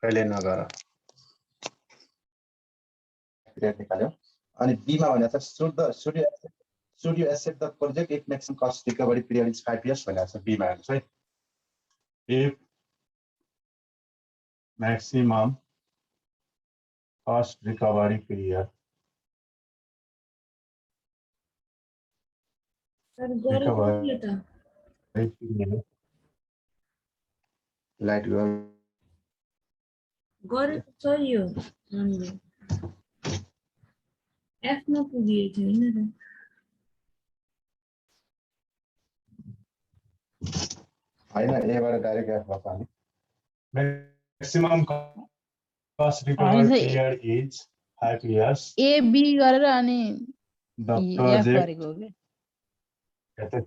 कहिले नगर पिरियड निकाल्यो अनि बी मा भनेको छ should you accept the project if maximum cost recovery period is 5 years भनेको छ बी मा हेर्नुस् है if maximum cost recovery period light गरेको छ यो हामीले एफ मा पुगेको छैन र हैन ए बाट डाइरेक्ट एफ मा पानी maximum cost recovery period is 5 years A B गरेर अनि the एफ project गरेको हो के यतै छ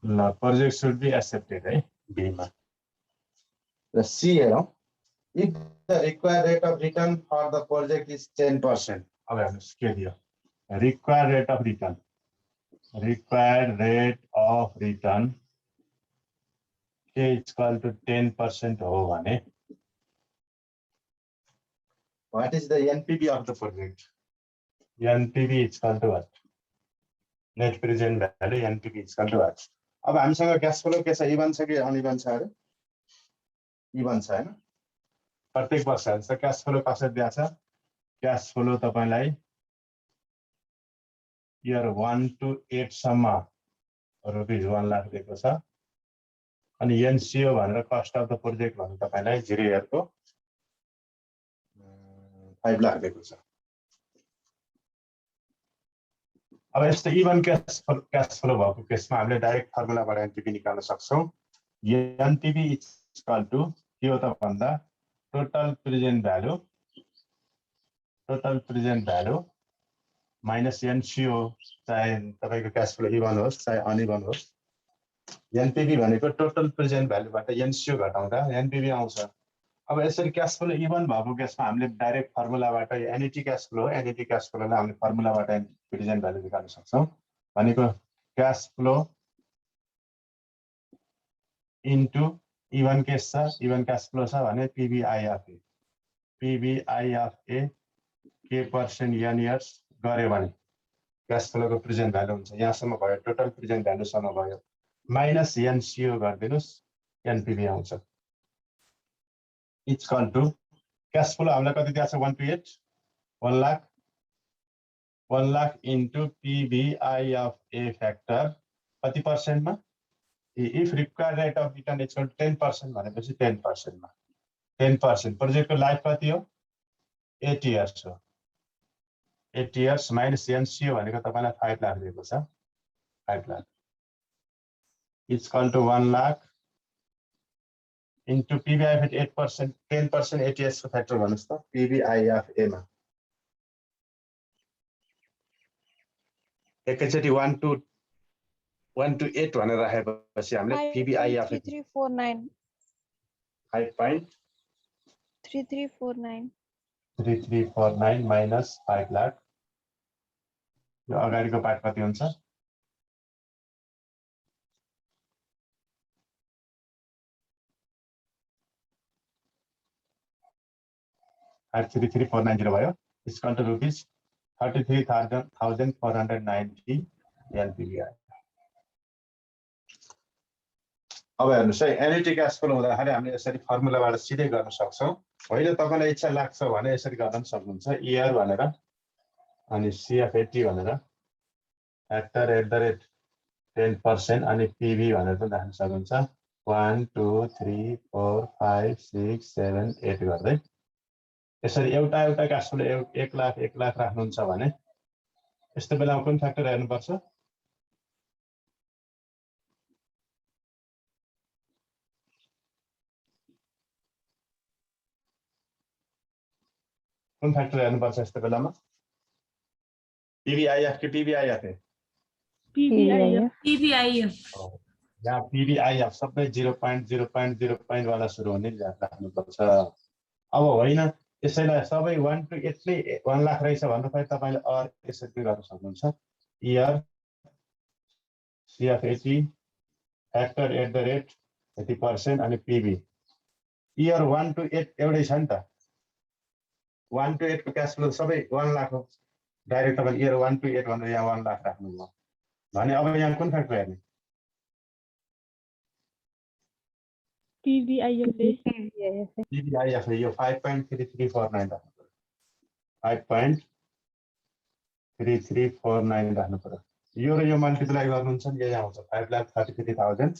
ल project should be accepted है बी मा र सी हेरौं if the required rate of return for the project is 10% अब हेर्नुस् के दियो required rate of return k is equal to 10% हो भने what is the NPV of the project? NPV is equal to what? Net present value NPV is equal to what? अब हामीसँग cash flow के छ इभन छ कि uneven छ अरे इभन छ हैन प्रत्येक वर्ष हुन्छ क्याश फ्लो कसरी दिएको छ क्याश फ्लो तपाईलाई इयर 1 to 8 सम्म रुपैयाँ 1 लाख दिएको छ अनि एनसीओ भनेर कस्ट अफ द प्रोजेक्ट भन्नु तपाईलाई 0 इयरको 5 लाख दिएको छ अब यस्तो इभन क्याश फ्लो भएको केसमा हामीले डाइरेक्ट फर्मुलाबाट एनपीवी निकाल्न सक्छौं एनपीवी इज इक्वल टु के हो त भन्दा total present value minus NCO चाहे तपाईको क्याश फ्लो इभन होस् चाहे अनइभन होस् एनपीवी भनेको टोटल प्रेजेन्ट भ्यालुबाट एनसीओ घटाउँदा एनपीवी आउँछ अब यसरी क्याश फ्लो इभन भएको केसमा हामीले डाइरेक्ट फर्मुलाबाट एनईटी क्याश फ्लोलाई हामीले फर्मुलाबाट प्रेजेन्ट भ्यालु निकाल्न सक्छौं भनेको cash flow into even case छ इभन क्याश फ्लो छ भने पीबीआई अफ ए के पर्सेन्ट एन इयर्स गर्यो भने क्याश फ्लोको प्रेजेन्ट भ्यालु हुन्छ यहाँसम्म भयो टोटल प्रेजेन्ट भ्यालु सम्म भयो माइनस एनसीओ गरिदिनुस् एनपीवी आउँछ it's equal to cash flow हामीलाई कति दिएको छ 1 to 8 1 lakh into PBI of a factor कति पर्सेन्टमा if required rate of return is equal to 10% भनेपछि 10% मा 10% प्रोजेक्टको लाइफ कति हो 8 इयर्स हो 8 इयर्स माइनस एनसीओ भनेको तपाईलाई 5 लाख दिएको छ 5 lakh it's equal to 1 lakh into PVI at 8%, 10% ATS factor भन्नुस् त PVI of A मा एकैचोटी 1 to 8 भनेर राखेपछि हामीले PVI of 3349 5.3349 minus 5 लाख यो अगाडिको पार्ट कति हुन्छ 33490 भयो it's equal to rupees 33,490 NPV अब हेर्नुस् है एनईटी क्याश फ्लो हुँदाखेरि हामीले यसरी फर्मुलाबाट सिधै गर्न सक्छौं होइन तपाईलाई इच्छा लाग्छ भने यसरी गर्न सक्नुहुन्छ इयर भनेर अनि सीएफएटी भनेर फ्याक्टर एट द रेट 10% अनि पीवी भनेर पनि राख्न सक्नुहुन्छ 1 2 3 4 5 6 7 8 गर्दै यसरी एउटा क्याश फ्लो 1 लाख राख्नुहुन्छ भने यस्तो बेलामा कुन फ्याक्टर हेर्नुपर्छ कुन फ्याक्टर हेर्नुपर्छ यस्तो बेलामा पीवीआईएफ कि पीवीआईएफ यहाँ पीवीआईएफ सबै 0.0.0 वाला सुरु हुने राख्नुपर्छ अब होइन यसैलाई सबै 1 to 8 नै 1 लाख रहेछ भन्नु भयो तपाईले अर यसरी गर्न सक्नुहुन्छ year CFAT factor at the rate 30% अनि पीवी इयर 1 to 8 एउटै छ नि त 1 to 8 को क्याश फ्लो सबै 1 लाख हो डाइरेक्ट तपाईले इयर 1 to 8 भनेर यहाँ 1 लाख राख्नुभयो भने अब यहाँ कुन फ्याक्टर हेर्ने PVIFA PVIF यो 5.3349 राख्नु पर्यो 5.3349 राख्नु पर्यो यो र यो मल्टिप्लाई गर्नुहुन्छ नि यही आउँछ 5,33,000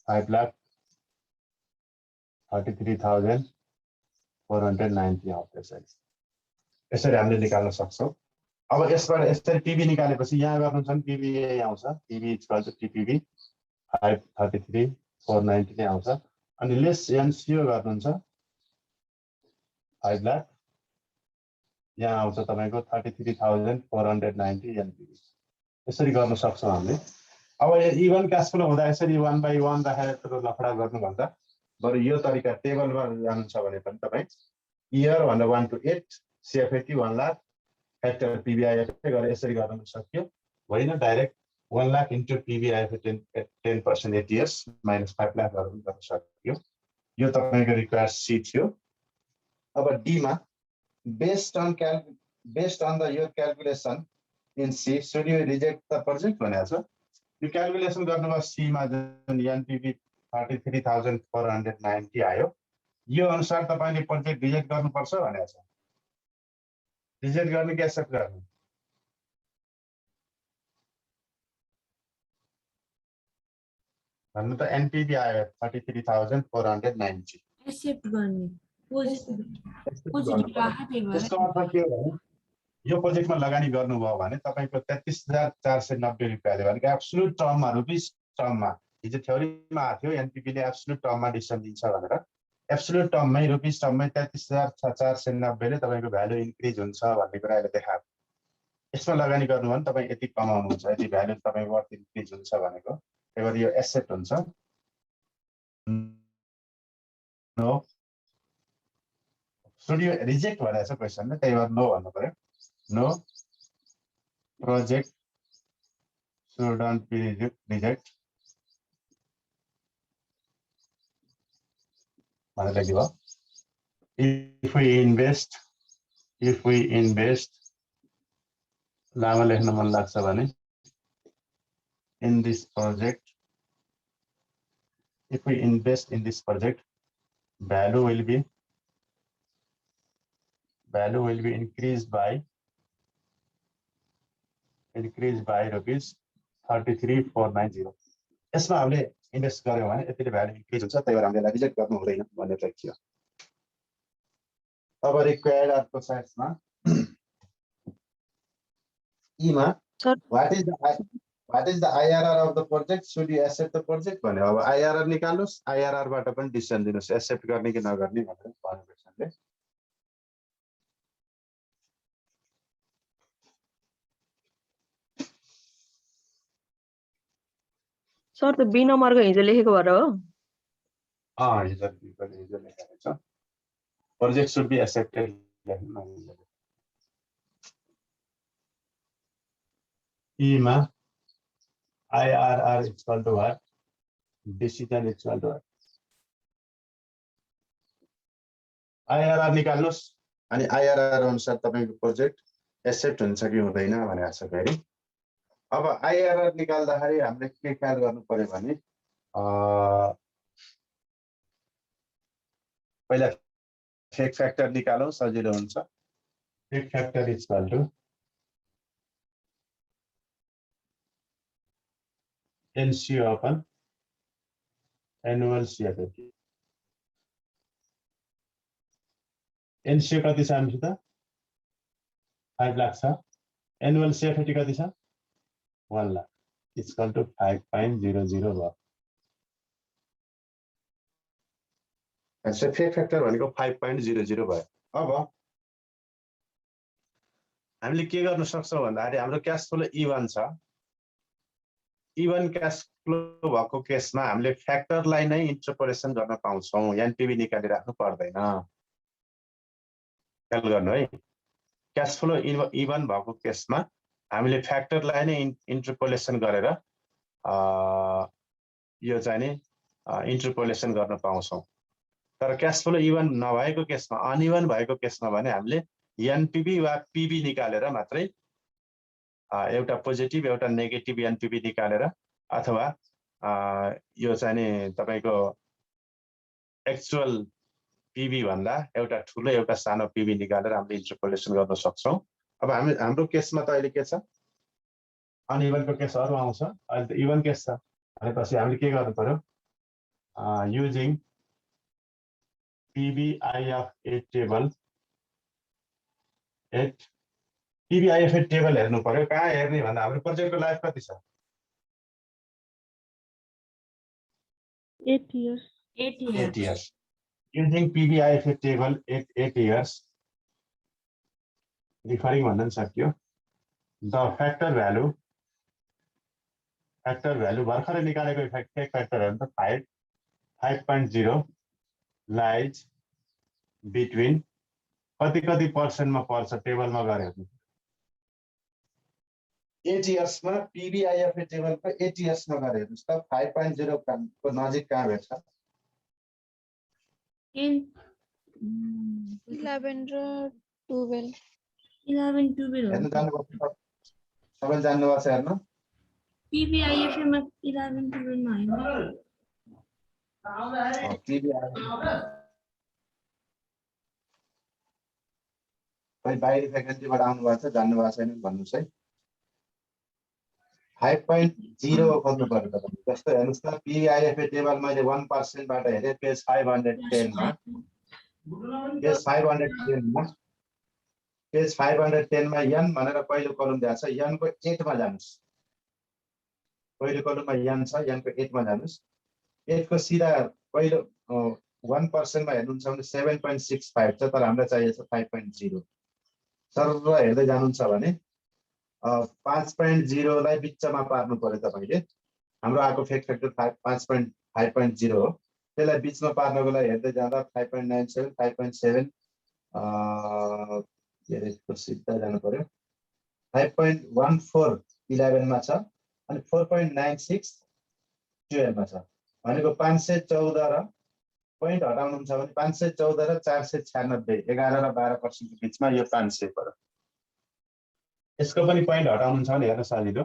5,33,490 आउँछ यसरी हामीले निकाल्न सक्छौं अब यसबाट यसरी पीबी निकालेपछि यहाँ गर्नुहुन्छ नि पीबी यही आउँछ पीबी इक्वल टु टीपीबी 5,33,490 नै आउँछ अनि लेस एनसीओ गर्नुहुन्छ 5 लाख यहाँ आउँछ तपाईको 33,490 एनपीबी यसरी गर्न सक्छौं हामीले अब इभन क्याश फ्लो हुँदा यसरी 1 by 1 राखेर लफडा गर्नुभन्दा बरु यो तरिका टेबलमा जानुहुन्छ भने पनि तपाई इयर भनेर 1 to 8 CFAT 1 lakh factor PVIF गरेर यसरी गर्न सक्यो होइन direct 1 lakh into PVIF 10% ATS minus 5 lakh गरेर गर्न सक्यो यो तपाईको रिक्वायर्ड सी थियो अब डी मा based on the your calculation in C should you reject the project भनेको छ यो क्याल्कुलेसन गर्नुभयो सी मा जुन एनपीवी 33,490 आयो यो अनुसार तपाईले प्रोजेक्ट रिजेक्ट गर्नुपर्छ भनेको छ रिजेक्ट गर्ने कि एक्सेप्ट गर्ने भन्नु त एनपीवी आयो 33,490 एक्सेप्ट गर्ने पोजिटिभ राखेको त्यसको अर्थ के हो भने यो प्रोजेक्टमा लगानी गर्नुभयो भने तपाईको 33,490 रुपैयाँले भनेको एब्सोल्युट टर्ममा रुपीस टर्ममा हिजो थ्योरीमा आथ्यो एनपीवी ले एब्सोल्युट टर्ममा डिसिजन दिन्छ भनेर एब्सोल्युट टर्ममै रुपीस टर्ममै 33,490 ले तपाईको भ्यालु इन्क्रिज हुन्छ भन्ने कुरा अहिले देखायो यसमा लगानी गर्नु भने तपाई यति कमाउनुहुन्छ यति भ्यालु तपाईको वर्थ इन्क्रिज हुन्छ भनेको त्यसैगरी यो एसेट हुन्छ नो स्टुडियो रिजेक्ट भनेको छ क्वेशनमा त्यही भएर नो भन्नु पर्यो no project shouldn't be reject भनेर लेख्यो if we invest लामा लेख्न मन लाग्छ भने in this project if we invest in this project value will be increased by rupees 33,490 यसमा हामीले इन्भेस्ट गर्यौं भने यतिले भ्यालु इन्क्रिज हुन्छ त्यही भएर हामीले रिजेक्ट गर्नु हुँदैन भनेर लेखियो अब रिक्वायर्ड प्रोसेसमा ई मा what is the IRR of the project should you accept the project भने अब IRR निकाल्नुस् IRR बाट पनि डिसिजन दिनुस् एक्सेप्ट गर्ने कि नगर्ने भनेर भन्नु क्वेशनले सर त बी नम्बरको हिजो लेखेको भएर हो हिजो लेखेको छ प्रोजेक्ट शुड बी एक्सेप्टेड ई मा IRR equal to what decision equal to what IRR निकाल्नुस् अनि IRR अनुसार तपाईको प्रोजेक्ट एक्सेप्ट हुन्छ कि हुँदैन भनेको छ फेरि अब IRR निकाल्दाखेरि हामीले के ख्याल गर्नु पर्यो भने पहिला फेक फ्याक्टर निकालौं सजिलो हुन्छ फेक factor equal to NCO upon annual CFAT NCO कति छ हामीसित 5 लाख छ एनुअल CFAT कति छ 1 लाख इक्वल टु 5.00 भयो फेक फ्याक्टर भनेको 5.00 भयो अब हामीले के गर्न सक्छौं भन्दाखेरि हाम्रो क्याश फ्लो इभन छ इभन क्याश फ्लो भएको केसमा हामीले फ्याक्टरलाई नै इन्टरपोलेसन गर्न पाउँछौं एनपीवी निकाली राख्नु पर्दैन ख्याल गर्नु है क्याश फ्लो इभन भएको केसमा हामीले फ्याक्टरलाई नै इन्टरपोलेसन गरेर यो चाहिँ नि इन्टरपोलेसन गर्न पाउँछौं तर क्यास फ्लो इभन नभएको केसमा, अनइभन भएको केसमा भने हामीले एनपीबी वा पीबी निकालेर मात्रै एउटा पोजिटिभ एउटा नेगेटिभ एनपीबी निकालेर अथवा यो चाहिँ नि तपाईको एक्चुअल पीबी भन्दा एउटा ठुलो एउटा सानो पीबी निकालेर हामीले इन्टरपोलेसन गर्न सक्छौं। अब हाम्रो केसमा त अहिले के छ, अनइभनको केस अरु आउँछ, अहिले त इभन केस छ भनेपछि हामीले के गर्नु पर्यो, using PBIF table at PBIF table हेर्नु पर्यो। कहाँ हेर्ने भन्दा हाम्रो प्रोजेक्टको लाइफ कति छ, 8 years. 8 8 years. years. Using PBIF table 8 years, referring भन्दा पनि सक्यो। The factor value भर्खरै निकालेको इफेक्ट फ्याक्टर हेर्नु त 5.0 lies between कति पर्सेन्टमा पर्छ टेबलमा गएर हेर्नु। 8 years मा PBIF टेबलको 8 years मा गएर हेर्नुस् त 5.0 को नजिक कहाँ भेट्छ? 11 र 12 हेर्नु जान्नुभयो, सबै जान्नुभएको छ हेर्नु। PBIF मा 11 12 मा हैन। खै बाहिर फ्याकल्टीबाट आउनुभएको छ, जान्नुभएको छैन भन्नुहोस् है। 5.0 गर्नु पर्यो तपाईले। जस्तो हेर्नुस् त PBIF टेबल मैले 1% बाट हेरे पेज 510 मा, पेज 510 मा n भनेर पहिलो कलम दिएको छ, n को 8 मा जानुस्। पहिलो कलममा n छ, n को 8 मा जानुस्। 8 को सिधा पहिलो 1% मा हेर्नुहुन्छ भने 7.65 छ, तर हामीलाई चाहिएको छ 5.0। सरर हेर्दै जानुहुन्छ भने 5.0 लाई बिचमा पार्नु पर्यो तपाईले। हाम्रो आको फ्याक्टर 5.0 हो, त्यसलाई बिचमा पार्नको लागि हेर्दै जाँदा 5.97 5.7 के रे त्यो सिधा जानु पर्यो। 5.14 11 मा छ अनि 4.96 12 मा छ। भनेको 514 र पोइन्ट हटाउनुहुन्छ भने 514 र 496 11 र 12% को बीचमा यो 500 पर्यो। यसको पनि पोइन्ट हटाउनुहुन्छ भने हेर्न सजिलो,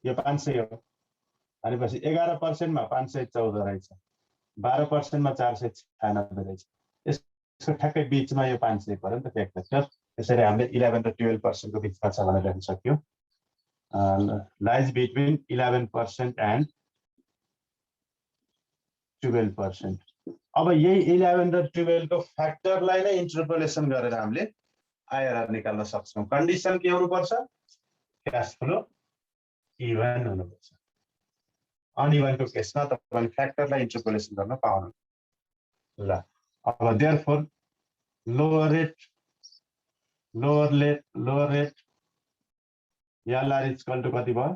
यो 500 हो भनेपछि 11% मा 514 रहेछ, 12% मा 496 रहेछ। यसको ठ्याक्कै बीचमा यो 500 पर्यो नि त फ्याक्टर। त्यसैले हामीले 11 र 12% को बीचमा छ भनेर लेख्न सक्यो। Lies between 11% and 12%। अब यही 11 र 12 को फ्याक्टरलाई नै इन्टरपोलेसन गरेर हामीले आइआरआर निकाल्न सक्छौं। कन्डिसन के हुनुपर्छ, क्याश फ्लो इभन हुनुपर्छ। अनइभनको केसमा तपाईले फ्याक्टरलाई इन्टरपोलेसन गर्न पाउनु। ल अब therefore lower rate LR equal to कति भयो,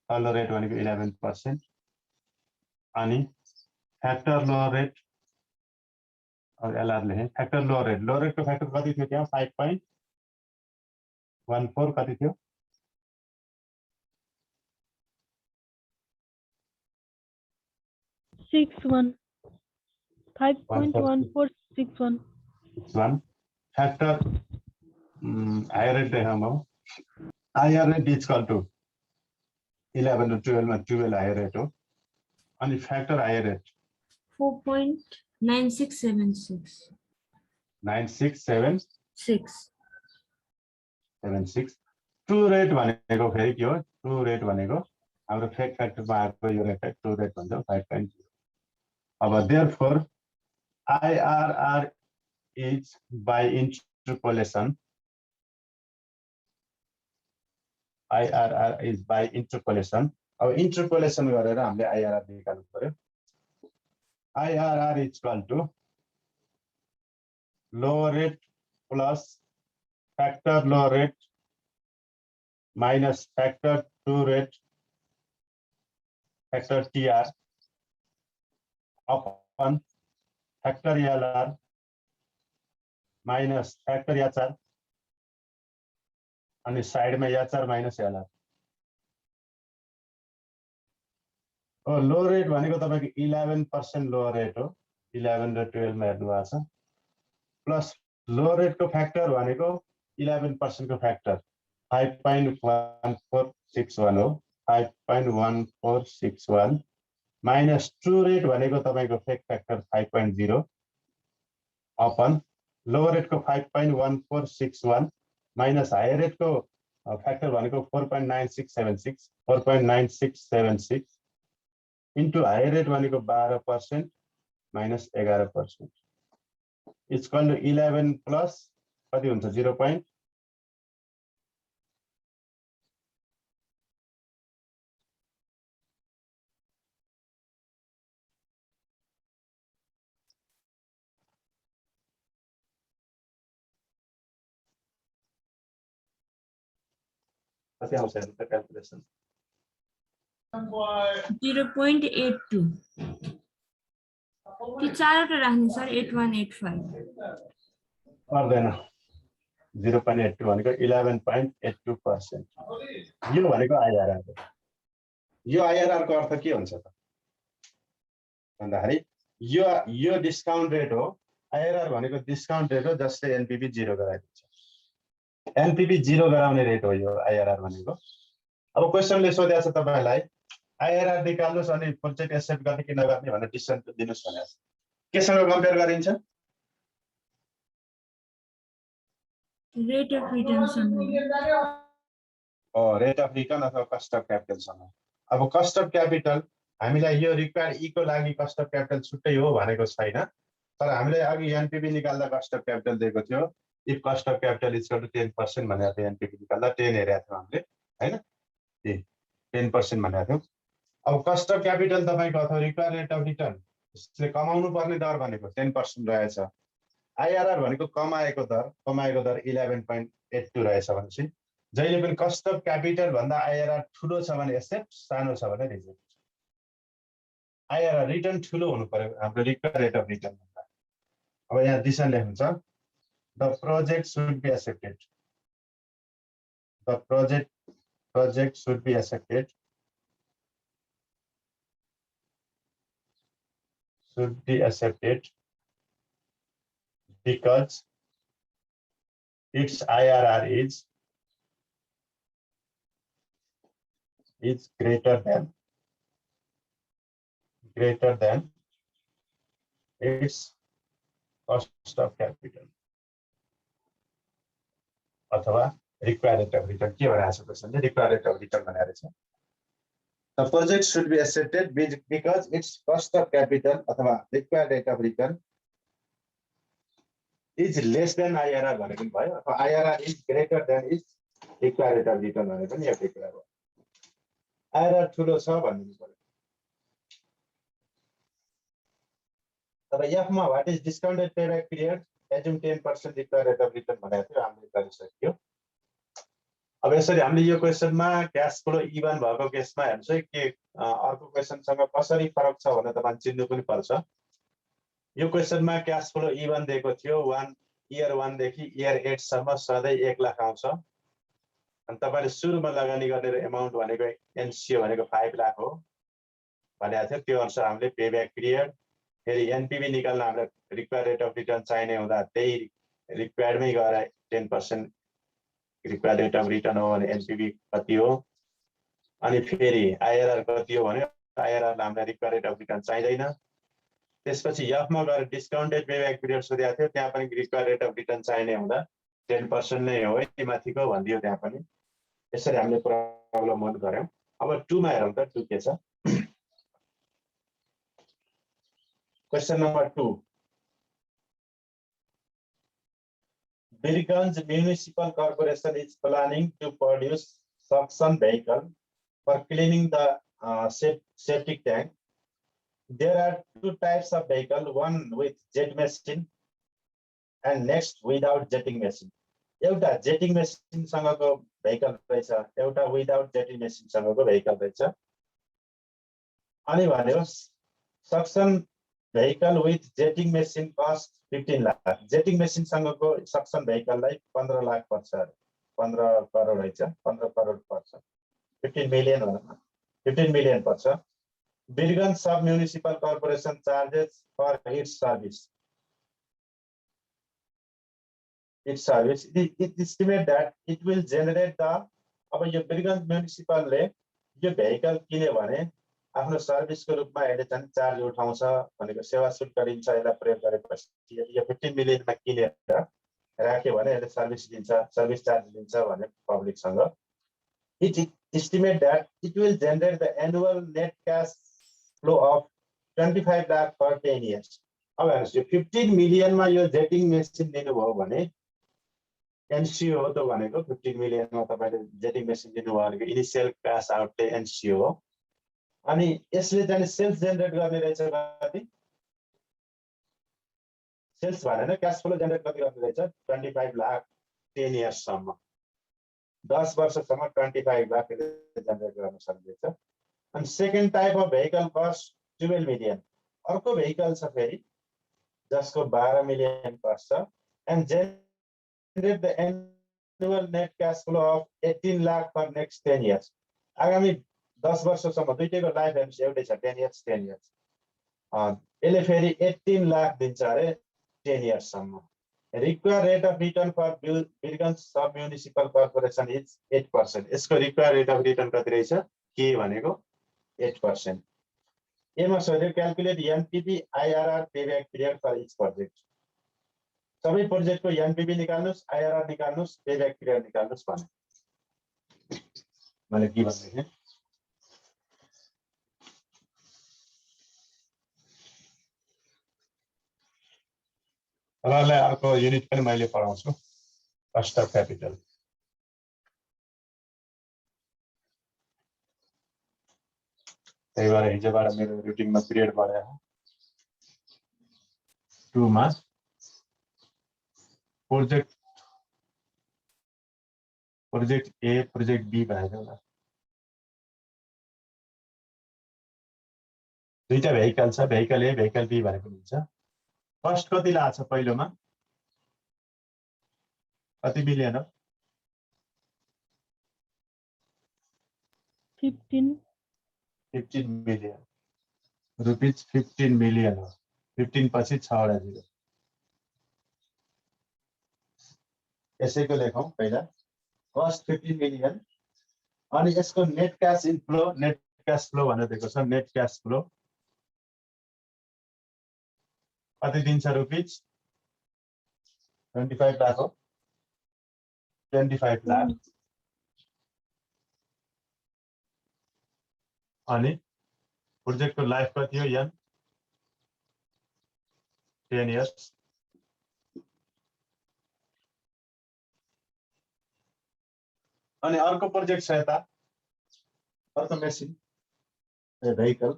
तल्लो रेट भनेको 11% अनि फ्याक्टर लोअर रेट एलआर लेखेँ। फ्याक्टर लोअर रेटको फ्याक्टर कति थियो त्यहाँ 5.14 कति थियो, 61 5.1461 फ्याक्टर हायर रेट देखाउँ। हायर रेट इक्वल टु 11 र 12 मा 12 हायर रेट हो अनि factor higher rate 4.9676 9676। True rate भनेको फेरि के हो, ट्रु रेट भनेको हाम्रो फ्याक्टरमा आएको यो रेट ट्रु रेट भन्छ 5.0। अब therefore IRR is by interpolation, IRR is by interpolation. अब इन्टरपोलेसन गरेर हामीले आइआरआर निकाल्नु पर्यो। IRR equal to lower rate plus factor lower rate minus factor true rate factor TR upon factor LR minus factor HR अनि साइडमा HR minus LR. Low rate भनेको तपाईको 11% lower rate हो, 11 र 12 मा हेर्नु भएको छ प्लस लोअर रेटको फ्याक्टर भनेको 11% को फ्याक्टर 5.1461 हो 5.1461 माइनस ट्रु रेट भनेको तपाईको फेक फ्याक्टर 5.0 अपन लोअर रेटको 5.1461 माइनस हायर रेटको फ्याक्टर भनेको 4.9676 इन्टु हायर रेट भनेको 12% minus 11% it's equal to 11 plus कति हुन्छ 0. कति आउँछ हेर्नु त क्याल्कुलेसन 0.82 कि चारवटा राख्ने सर 8185 पर्दैन 0.82 भनेको 11.82%. यो भनेको आइआरआर हो यो आइआरआर को अर्थ के हुन्छ त भन्दाखेरि यो डिस्काउन्ट रेट हो आइआरआर भनेको डिस्काउन्ट रेट हो जसले एनपीवी 0 गराइदिन्छ एनपीवी 0 गराउने रेट हो यो आइआरआर भनेको अब क्वेशनले सोधेको छ तपाईलाई आइआरआर निकाल्नुस् अनि प्रोजेक्ट एक्सेप्ट गर्ने कि नगर्ने भनेर डिसिजन दिनुस् भनेको छ केसँग कम्पेयर गरिन्छ रेट अफ रिटर्न सँग रेट अफ रिटर्न अथवा कस्ट अफ क्यापिटल सँग अब कस्ट अफ क्यापिटल हामीलाई यो रिक्वायर्ड ई को लागि कस्ट अफ क्यापिटल छुट्टै हो भनेको छैन तर हामीले अघि एनपीवी निकाल्दा कस्ट अफ क्यापिटल दिएको थियो if cost of capital is equal to 10% भनेको थियो एनपीवी निकाल्दा 10 हेरेको थियौँ हामीले हैन 10% भनेको थियौँ अब कस्ट अफ क्यापिटल तपाईको अथवा रिक्वायर्ड रेट अफ रिटर्न यसले कमाउनु पर्ने दर भनेको 10% रहेछ आइआरआर भनेको कमाएको दर 11.82 रहेछ भनेपछि जहिले पनि कस्ट अफ क्यापिटल भन्दा आइआरआर ठुलो छ भने एक्सेप्ट सानो छ भने रिजेक्ट आइआरआर रिटर्न ठुलो हुनु पर्यो हाम्रो रिक्वायर्ड रेट अफ रिटर्न भन्दा अब यहाँ डिसिजन लेख्नुहुन्छ the project should be accepted the project should be accepted because its IRR is greater than its cost of capital अथवा required rate of return के भनेको छ क्वेशनले required rate of return भनेको छ The project should be accepted because its cost of capital अथवा required rate of return is less than IRR भनेको भयो अथवा IRR is greater than its required rate of return भनेको नि एउटै कुरा हो IRR ठुलो छ भन्नु पर्यो तर F मा what is discounted payback period assume 10% required rate of return भनेको थियो हामीले गरिसक्यो अब यसरी हामीले यो क्वेशनमा क्याश फ्लो इभन भएको केसमा हेर्नुस् है के अर्को क्वेशनसँग कसरी फरक छ भनेर तपाईले चिन्नु पनि पर्छ यो क्वेशनमा क्याश फ्लो इभन दिएको थियो इयर 1 देखि इयर 8 सम्म सधैं 1 लाख आउँछ अनि तपाईले सुरुमा लगानी गर्ने अमाउन्ट भनेको एनसीओ भनेको 5 लाख हो भनेको थियो त्यो अनुसार हामीले पेब्याक पिरियड फेरि एनपीवी निकाल्न हामीले रिक्वायर्ड रेट अफ रिटर्न चाहिने हुँदा त्यही रिक्वायर्डमै गएर 10% रिक्वायर्ड रेट अफ रिटर्न हो भने एनपीवी कति हो अनि फेरि आइआरआर कति हो भने आइआरआर हामीलाई रिक्वायर्ड रेट अफ रिटर्न चाहिदैन त्यसपछि एफ मा गएर डिस्काउन्टेड पेब्याक पिरियड सोधेको थियो त्यहाँ पनि रिक्वायर्ड रेट अफ रिटर्न चाहिने हुँदा 10% नै हो है माथिको भनिदियो त्यहाँ पनि यसरी हामीले प्रब्लम मन गर्यौं अब 2 मा हेरौँ त 2 के छ question number 2 Birganj Municipal Corporation is planning to produce suction vehicle for cleaning the septic tank. There are 2 types of vehicle, one with jet machine and next without jetting machine. एउटा जेटिङ machine सँगको vehicle रहेछ एउटा without jetting machine सँगको vehicle रहेछ अनि भन्यो suction vehicle with jetting machine cost 15 lakh jetting machine सँगको suction भेहिकललाई 15 लाख पर्छ 15 करोड रहेछ 15 करोड पर्छ 15 मिलियन पर्छ Birganj Sub-Municipal Corporation charges for its service. It estimate that it will generate the अब यो बिरगन्ज म्युनिसिपलले यो भेहिकल किन्यो भने आफ्नो सर्भिसको रूपमा यसले चाहिँ चार्ज उठाउँछ भनेको सेवा शुल्क लिन्छ यसलाई प्रयोग गरेपछि यदि यो 15 मिलियनमा किनेर राख्यो भने यसले सर्भिस दिन्छ सर्भिस चार्ज लिन्छ भने पब्लिकसँग it estimate that it will generate the annual net cash flow of 25 lakh for 10 years. अब हेर्नुस् यो 15 मिलियनमा यो जेटिङ मेसिन लिनुभयो भने एनसीओ हो त भनेको 15 मिलियनमा तपाईले जेटिङ मेसिन लिनुभयो भनेको इनिशियल क्याश आउटले एनसीओ हो अनि यसले चाहिँ सेल्स जेनेरेट गर्ने रहेछ कति सेल्स भनेन क्याश फ्लो जेनेरेट कति गर्ने रहेछ 25 लाख 10 इयर्स सम्म 10 वर्षसम्म 25 लाख जेनेरेट गर्न सक्छ अनि second type of vehicle cost 12 million अर्को भेहिकल छ फेरि जसको 12 मिलियन कस्ट छ and generate the annual net cash flow of 18 lakh for next 10 years. आगामी 10 वर्षसम्म दुईटैको लाइफ हेर्नुस् एउटै छ 10 years 10 years. यसले फेरि 18 लाख दिन्छ अरे 10 years सम्म. Required rate of return for Birganj Sub-Municipal Corporation is 8%. यसको required rate of return कति रहेछ के भनेको 8%. एमा सोध्यो calculate NPV IRR payback period for each project. सबै प्रोजेक्टको एनपीवी निकाल्नुस् आईआरआर निकाल्नुस् पेब्याक पिरियड निकाल्नुस् भने मैले के भन्दै थिएँ तपाईँलाई अर्को युनिट पनि मैले पढाउँछु कस्ट अफ क्यापिटल त्यही भएर हिजोबाट मेरो रुटिनमा पिरियड बढायो 2 मा प्रोजेक्ट ए प्रोजेक्ट बी भनेको होला दुईटा भेहिकल छ भेहिकल ए भेहिकल बी भनेको हुन्छ कस्ट कति लाग्छ पहिलोमा कति मिलियन हो 15 मिलियन रुपीज 15 मिलियन हो 15 पछि 6 वटा जिरो यसैको लेखौं पहिला कस्ट 15 मिलियन अनि यसको net cash inflow net cash flow भनेर दिएको छ नेट क्याश फ्लो कति दिन्छ रुपीज 25 लाख हो 25 लाख अनि प्रोजेक्टको लाइफ कति हो यान 10 इयर्स अनि अर्को प्रोजेक्ट छ यता अर्को मेसिन भेहिकल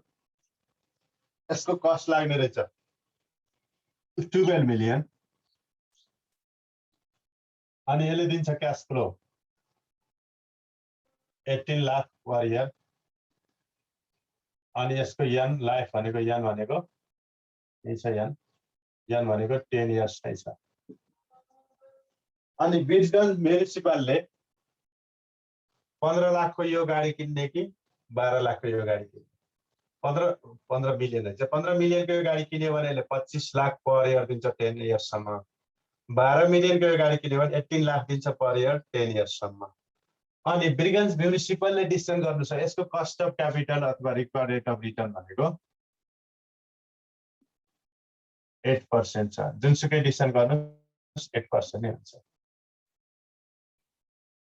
यसको कस्ट लाग्ने रहेछ 12 मिलियन अनि यसले दिन्छ cash flow 18 lakh per year अनि यसको यन लाइफ भनेको यन भनेको यही छ यन भनेको 10 इयर्स नै छ अनि बिरगन्ज म्युनिसिपलले 15 लाख को यो गाडी किन्ने कि 12 लाख को यो गाडी किन्ने 15 मिलियन है 15 मिलियन को गाडी किन्यो भने यसले 25 लाख पर इयर दिन्छ 10 इयर्स सम्म 12 मिलियन को गाडी किन्यो भने 18 लाख दिन्छ पर इयर 10 इयर्स सम्म अनि बिरगन्ज म्युनिसिपलले डिसिजन गर्नु छ यसको कस्ट अफ क्यापिटल अथवा रिक्वायर्ड रेट अफ रिटर्न भनेको 8% छ जुनसुकै डिसिजन गर्नु 8% नै हुन्छ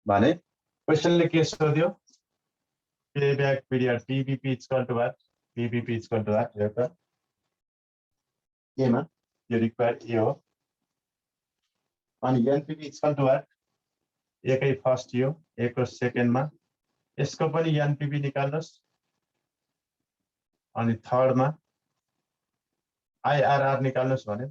भने क्वेशनले के सोध्यो payback period PBP equal to what PBP equal to what हेर त एमा यो रिक्वायर्ड ए हो अनि एनपीपी इक्वल टु व्हाट एकै फर्स्ट यो एको सेकेन्डमा यसको पनि एनपीपी निकाल्नुस् अनि थर्डमा आईआरआर निकाल्नुस् भने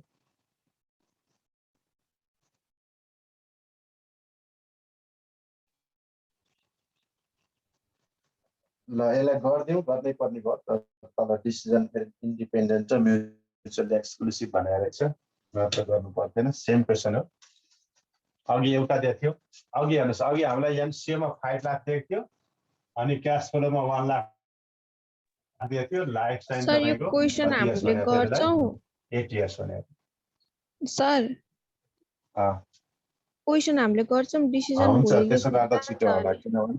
ल यसलाई गर्दियौ गर्नै पर्ने भयो तर डिसिजन फेरि इन्डिपेन्डेन्ट र म्युचुअली एक्सक्लुसिभ भनेर रहेछ मात्र गर्नु पर्दैन सेम क्वेशन हो अघि एउटा दिएको थियो अघि हेर्नुस् अघि हामीलाई एनसीओ मा 5 लाख दिएको थियो अनि क्याश फ्लोमा 1 लाख दिएको थियो लाइफ टाइम सर यो तपाईको क्वेसन कति इयर्स हामीले भनेको थियो गर्छौँ 8 इयर्स भनेको सर क्वेसन हामीले गर्छौँ डिसिजन हुन्छ भोलि त्यसो गर्दा लेख्नु छिटो होला किनभने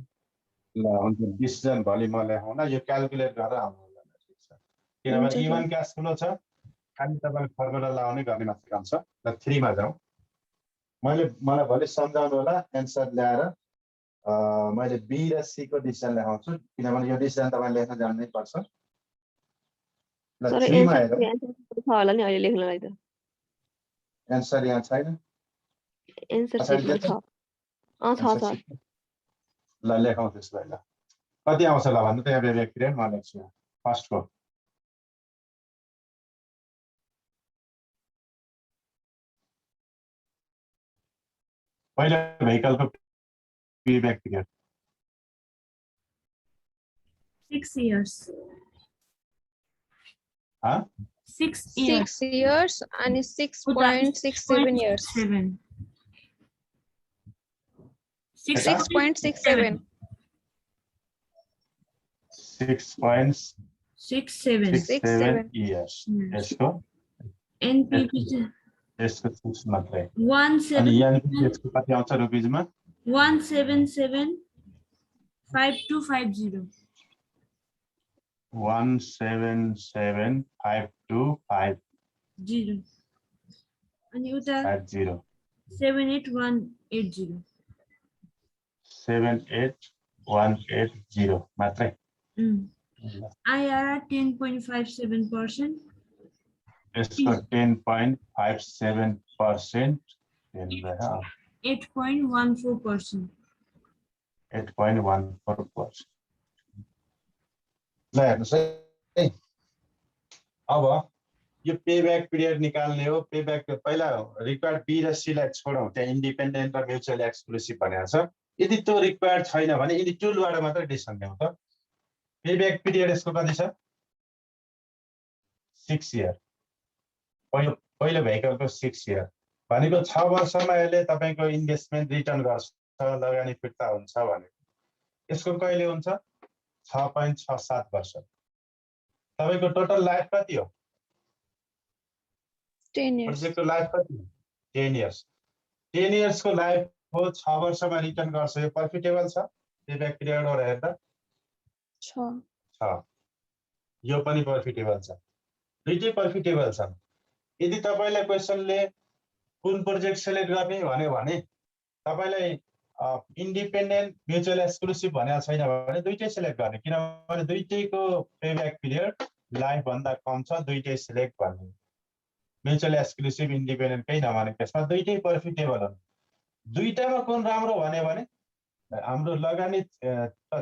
ल हुन्छ डिसिजन भोलि म लेखाउन यो क्याल्कुलेट गरेर आउनु होला ठिक छ किनभने हुन्छ, सर। इभन क्यास फ्लो छ खाली तपाईले फर्मुला लगाउने गर्ने मात्र काम छ ल 3 मा जाउँ मलाई भोलि सम्झाउनु होला एन्सर ल्याएर मैले बी र सी को डिसिजन लेखाउँछु किनभने यो डिसिजन तपाईले लेख्न जान्नै पर्छ ल सर 3 मा एन्सर हेरौँ छ होला नि अहिले लेख्नलाई त एन्सर यहाँ छैन एन्सर पछाडि सिटमा देख्छ? छ छ एन्सर सर सिट ल लेखौँ त्यसलाई ल कति आउँछ ल भन्नु त यहाँ व्यक्ति म लेख्छु यहाँ फर्स्टको पहिलो भेहिकलको पेब्याक पिरियड 6 years. हाँ 6 years. 6 years and 6.67 years. 7. 6.67. 6.67. 6.67 years यसको NPV यसको 6 मात्रै 17 अनि एनपी यसको कति आउँछ रुपैयाँमा 1775250. 1775250 अनि उता 50 78180. 78180 मात्रै IRR 10.57%. यसको 10.57% 8.14%. 8.14%. ल हेर्नुहोस् है अब यो पेब्याक पिरियड निकाल्ने हो पेब्याक पहिला रिक्वायर्ड बी र सी लाई छोडौँ त्यहाँ इन्डिपेन्डेन्ट र म्युचुअल एक्सक्लुसिभ भनेको छ यदि त्यो रिक्वायर्ड छैन भने यदि टुलबाट मात्र डिसिजन ल्याउँ त पेब्याक पिरियड यसको कति छ 6 इयर पहिलो भेहिकलको 6 इयर भनेको 6 वर्षमा यसले तपाईको इन्भेस्टमेन्ट रिटर्न गर्छ लगानी फिर्ता हुन्छ भनेको यसको कहिले हुन्छ 6.67 वर्ष तपाईको टोटल लाइफ कति हो 10 years. प्रोजेक्टको लाइफ कति 10 इयर्स 10 इयर्सको लाइफ हो 6 वर्षमा रिटर्न गर्छ यो प्रफिटेबल छ पेब्याक पिरियडबाट हेर्दा छ यो पनि प्रफिटेबल छ दुईटै प्रफिटेबल छन् यदि तपाईलाई क्वेशनले कुन प्रोजेक्ट सेलेक्ट गर्ने भन्यो भने तपाईलाई इन्डिपेन्डेन्ट म्युचुअल एक्सक्लुसिभ भनेको छैन भने दुईटै सेलेक्ट गर्ने किनभने दुईटैको पेब्याक पिरियड लाइफ भन्दा कम छ दुईटै सेलेक्ट गर्ने म्युचुअल एक्सक्लुसिभ इन्डिपेन्डेन्ट केही नभने त्यसमा दुईटै प्रफिटेबल हुन् दुईटामा कुन राम्रो भन्यो भने हाम्रो लगानी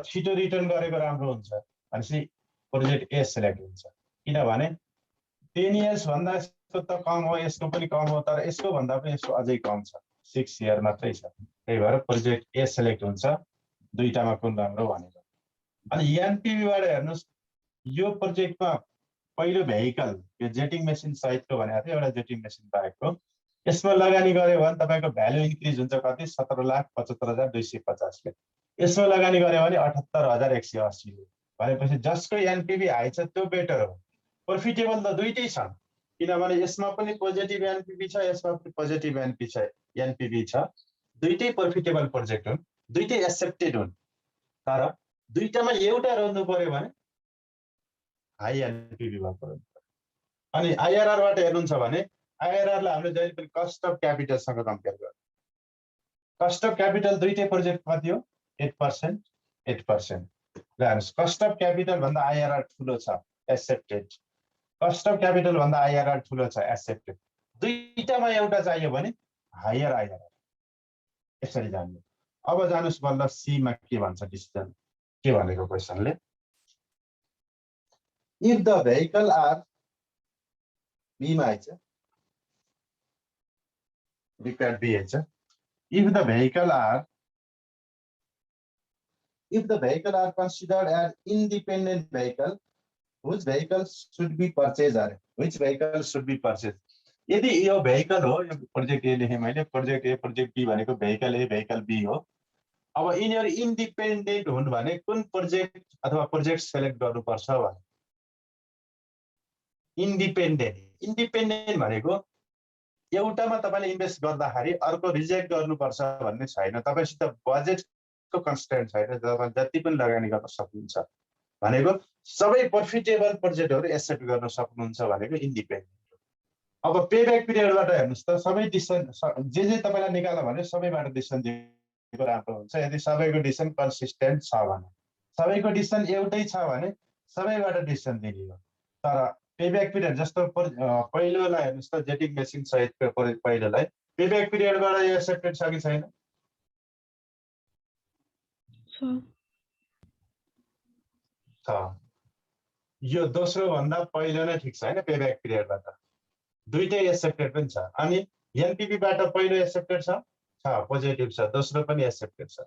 छिटो रिटर्न गरेको राम्रो हुन्छ भनेपछि प्रोजेक्ट ए सेलेक्ट हुन्छ किनभने 10 इयर्स भन्दा यसको त कम हो यसको पनि कम हो तर यसको भन्दा पनि यसको अझै कम छ 6 इयर मात्रै छ त्यही भएर प्रोजेक्ट ए सेलेक्ट हुन्छ दुईटामा कुन राम्रो भनेर अनि एनपीवी बाट हेर्नुस् यो प्रोजेक्टमा पहिलो भेहिकल यो जेटिङ मेसिन सहितको भनेको थियो एउटा जेटिङ मेसिन पाएको यसमा लगानी गर्यो भने तपाईको भ्यालु इन्क्रिज हुन्छ कति 17,75,250 ले यसमा लगानी गर्यो भने 78,180 भनेपछि जसको एनपीवी हाई छ त्यो बेटर हो प्रफिटेबल त दुईटै छन् किनभने यसमा पनि पोजिटिभ एनपीवी छ यसमा पनि पोजिटिभ एनपीवी छ दुईटै प्रफिटेबल प्रोजेक्ट हुन् दुईटै एक्सेप्टेड हुन् तर दुईटामा एउटा रहनु पर्यो भने हाई एनपीवी मा पर्यो अनि आईआरआर बाट हेर्नुहुन्छ भने आईआरआर लाई हामीले जहिले पनि कस्ट अफ क्यापिटल सँग कम्पेयर गर्छौं कस्ट अफ क्यापिटल दुईटै प्रोजेक्ट कति हो 8% ल हेर्नुस् कस्ट अफ क्यापिटल भन्दा आईआरआर ठुलो छ एक्सेप्टेड कस्ट अफ क्यापिटल भन्दा आईआरआर ठुलो छ एक्सेप्टेड दुईटामा एउटा चाहियो भने हायर आईआरआर यसरी जान्नु अब जानुस् बल्ल सी मा के भन्छ डिसिजन के भनेको क्वेशनले if the vehicle are B मा आइछ रिक्वायर्ड बी आइछ if the vehicle are considered as independent vehicle which vehicle should be purchased यदि यो भेहिकल हो यो प्रोजेक्ट ए लेखे मैले प्रोजेक्ट ए प्रोजेक्ट बी भनेको भेहिकल ए भेहिकल बी हो अब यिनीहरु इन्डिपेन्डेन्ट हुन् भने कुन प्रोजेक्ट अथवा प्रोजेक्ट सेलेक्ट गर्नुपर्छ भने इन्डिपेन्डेन्ट भनेको एउटामा तपाईले इन्भेस्ट गर्दाखेरि अर्को रिजेक्ट गर्नुपर्छ भन्ने छैन। तपाईसित बजेटको कन्स्ट्रेन्ट छैन, तपाईले जति पनि लगानी गर्न सक्नुहुन्छ भनेको सबै प्रफिटेबल प्रोजेक्टहरु एक्सेप्ट गर्न सक्नुहुन्छ भनेको इन्डिपेन्डेन्ट। अब पेब्याक पिरियडबाट हेर्नुस् त सबै डिसिजन जे तपाईलाई निकाल्न भने सबैबाट डिसिजन दिएको राम्रो हुन्छ। यदि सबैको डिसिजन कन्सिस्टेन्ट छ भने, सबैको डिसिजन एउटै छ भने सबैबाट डिसिजन दिने हो। तर पेब्याक पिरियड जस्तो पहिलोलाई हेर्नुस् त जेटिङ मेसिन सहितको पहिलोलाई पेब्याक पिरियडबाट यो एक्सेप्टेड छ कि छैन? छ। यो दोस्रो भन्दा पहिलो नै ठिक छ हैन पेब्याक पिरियडबाट। दुईटै एक्सेप्टेड पनि छ। अनि एनपीपी बाट पहिलो एक्सेप्टेड छ पोजिटिभ छ, दोस्रो पनि एक्सेप्टेड छ।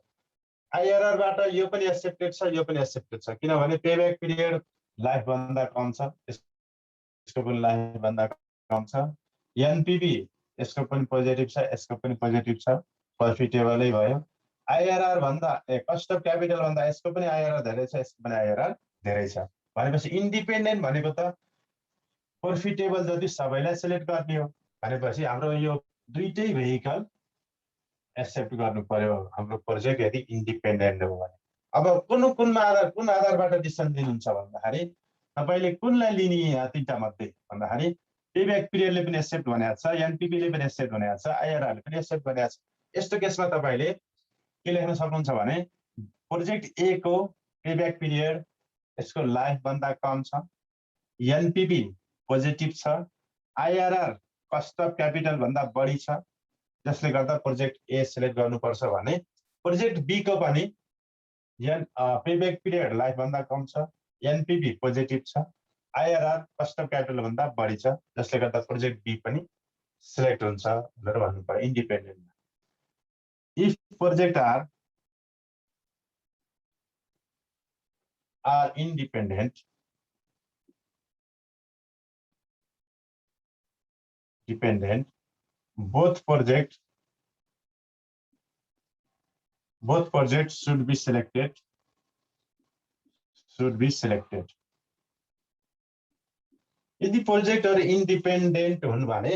आईआरआर बाट यो पनि एक्सेप्टेड छ, यो पनि एक्सेप्टेड छ, किनभने पेब्याक पिरियड लाइफ भन्दा कम छ, यसको पनि लाइफ भन्दा कम छ। एनपीपी यसको पनि पोजिटिभ छ, यसको पनि पोजिटिभ छ, प्रफिटेबलै भयो। आईआरआर भन्दा कस्ट अफ क्यापिटल भन्दा यसको पनि आईआरआर धेरै छ, यसको पनि आईआरआर धेरै छ। भनेपछि इन्डिपेन्डेन्ट भनेको त प्रफिटेबल जति सबैलाई सिलेक्ट गर्ने हो। भनेपछि हाम्रो यो दुईटै भेहिकल एक्सेप्ट गर्नु पर्यो हाम्रो प्रोजेक्ट यदि इन्डिपेन्डेन्ट हो भने। अब कुन आधारबाट डिसिजन दिनुहुन्छ भन्दाखेरि तपाईले कुनलाई लिने तीनटा मध्ये भन्दाखेरि पेब्याक पिरियडले पनि एक्सेप्ट भनेको छ, एनपीपीले पनि एक्सेप्ट भनेको छ, आईआरआरले पनि एक्सेप्ट भनेको छ। यस्तो केसमा तपाईले के लेख्न सक्नुहुन्छ भने प्रोजेक्ट ए को पेब्याक पिरियड यसको लाइफ भन्दा कम छ, एनपीपी पोजिटिभ छ, आईआरआर कस्ट अफ क्यापिटल भन्दा बढी छ, जसले गर्दा प्रोजेक्ट ए सिलेक्ट गर्नुपर्छ भने प्रोजेक्ट बी को पनि पेब्याक पिरियड लाइफ भन्दा कम छ, एनपीपी पोजिटिभ छ, आईआरआर कस्ट अफ क्यापिटल भन्दा बढी छ, जसले गर्दा प्रोजेक्ट बी पनि सिलेक्ट हुन्छ भनेर भन्नु पर्यो independent. If project are independent, dependent, both projects should be selected. यदि प्रोजेक्टहरु इन्डिपेन्डेन्ट हुन् भने